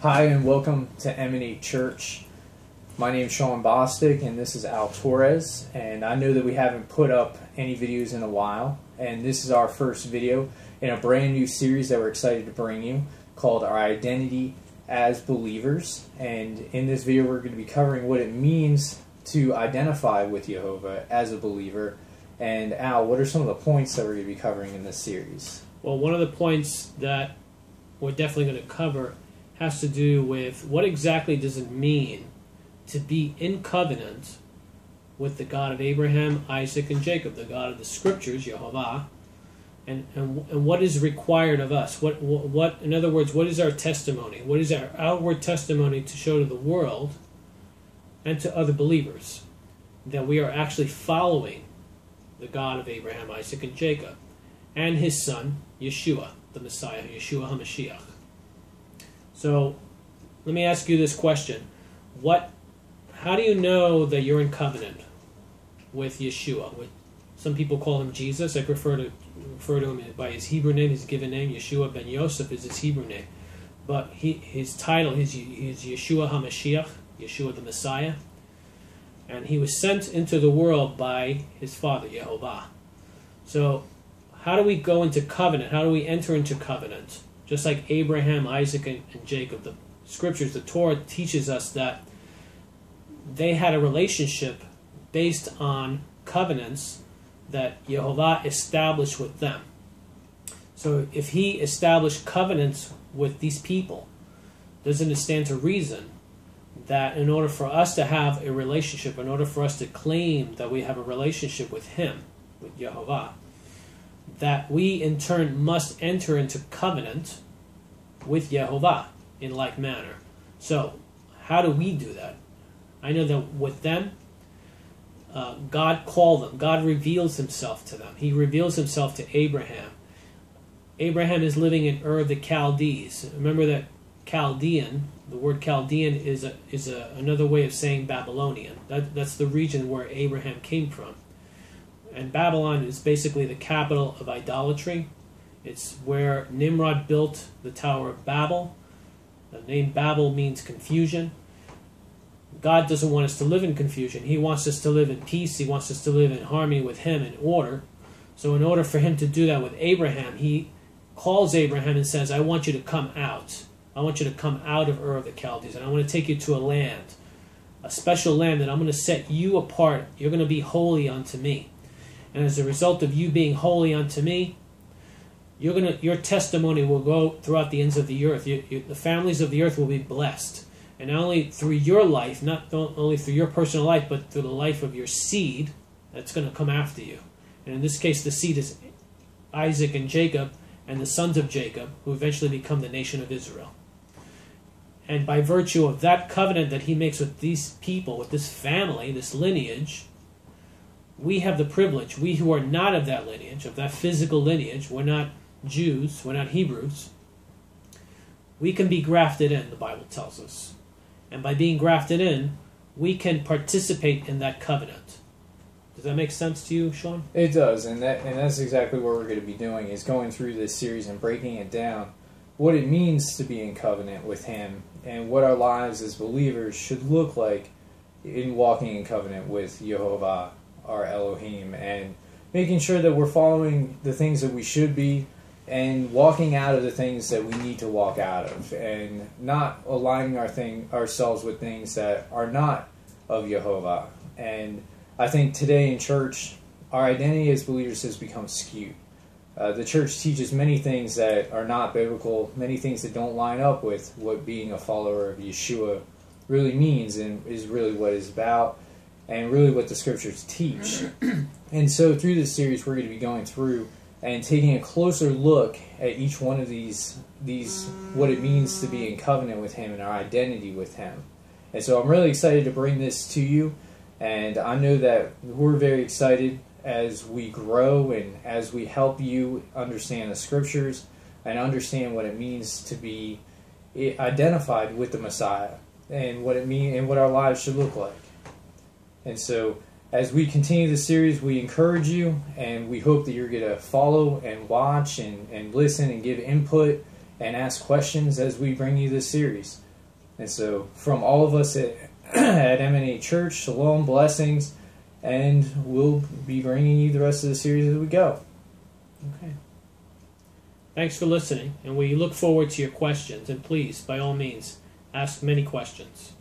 Hi and welcome to Emanate Church. My name is Sean Bostic and this is Al Torres, and I know that we haven't put up any videos in a while, and this is our first video in a brand new series that we're excited to bring you called our Identity As Believers. And in this video we're going to be covering what it means to identify with Jehovah as a believer. And Al, what are some of the points that we're going to be covering in this series? Well, one of the points that we're definitely going to cover has to do with what exactly does it mean to be in covenant with the God of Abraham, Isaac, and Jacob, the God of the Scriptures, Jehovah, and what is required of us. What in other words, what is our testimony? What is our outward testimony to show to the world and to other believers that we are actually following the God of Abraham, Isaac, and Jacob, and his son, Yeshua, the Messiah, Yeshua HaMashiach. So, let me ask you this question. How do you know that you're in covenant with Yeshua? Some people call him Jesus. I prefer to refer to him by his Hebrew name, his given name. Yeshua ben Yosef is his Hebrew name. But his title is Yeshua HaMashiach, Yeshua the Messiah. And he was sent into the world by his father, Jehovah. So, how do we go into covenant? How do we enter into covenant? Just like Abraham, Isaac, and Jacob, the Scriptures, the Torah teaches us that they had a relationship based on covenants that Jehovah established with them. So if he established covenants with these people, doesn't it stand to reason that in order for us to have a relationship, in order for us to claim that we have a relationship with him, with Jehovah, that we in turn must enter into covenant with Jehovah in like manner. So, how do we do that? I know that with them, God called them. God reveals himself to them. He reveals himself to Abraham. Abraham is living in Ur of the Chaldees. Remember that Chaldean, the word Chaldean is another way of saying Babylonian. That's the region where Abraham came from. And Babylon is basically the capital of idolatry. It's where Nimrod built the Tower of Babel. The name Babel means confusion. God doesn't want us to live in confusion. He wants us to live in peace. He wants us to live in harmony with him, in order. So in order for him to do that with Abraham, he calls Abraham and says, I want you to come out. I want you to come out of Ur of the Chaldees, and I want to take you to a land, a special land that I'm going to set you apart. You're going to be holy unto me. And as a result of you being holy unto me, your testimony will go throughout the ends of the earth. The families of the earth will be blessed. And not only through your life, not only through your personal life, but through the life of your seed that's going to come after you. And in this case, the seed is Isaac and Jacob, and the sons of Jacob, who eventually become the nation of Israel. And by virtue of that covenant that he makes with these people, with this family, this lineage, we have the privilege, we who are not of that lineage, of that physical lineage, we're not Jews, we're not Hebrews, we can be grafted in, the Bible tells us. And by being grafted in, we can participate in that covenant. Does that make sense to you, Sean? It does, and that's exactly what we're going to be doing, is going through this series and breaking it down, what it means to be in covenant with him, and what our lives as believers should look like in walking in covenant with Jehovah, our Elohim, and making sure that we're following the things that we should be and walking out of the things that we need to walk out of, and not aligning ourselves with things that are not of Jehovah. And I think today in church, our identity as believers has become skewed. The church teaches many things that are not biblical, many things that don't line up with what being a follower of Yeshua really means and is really what it's about, and really what the Scriptures teach. And so through this series we're going to be going through and taking a closer look at each one of these what it means to be in covenant with him and our identity with him. And so I'm really excited to bring this to you, and I know that we're very excited as we grow and as we help you understand the Scriptures and understand what it means to be identified with the Messiah and what it means and what our lives should look like. And so as we continue the series, we encourage you, and we hope that you're going to follow and watch and listen and give input and ask questions as we bring you this series. And so, from all of us at, at Emanate Church, shalom, blessings, and we'll be bringing you the rest of the series as we go. Okay. Thanks for listening, and we look forward to your questions. And please, by all means, ask many questions.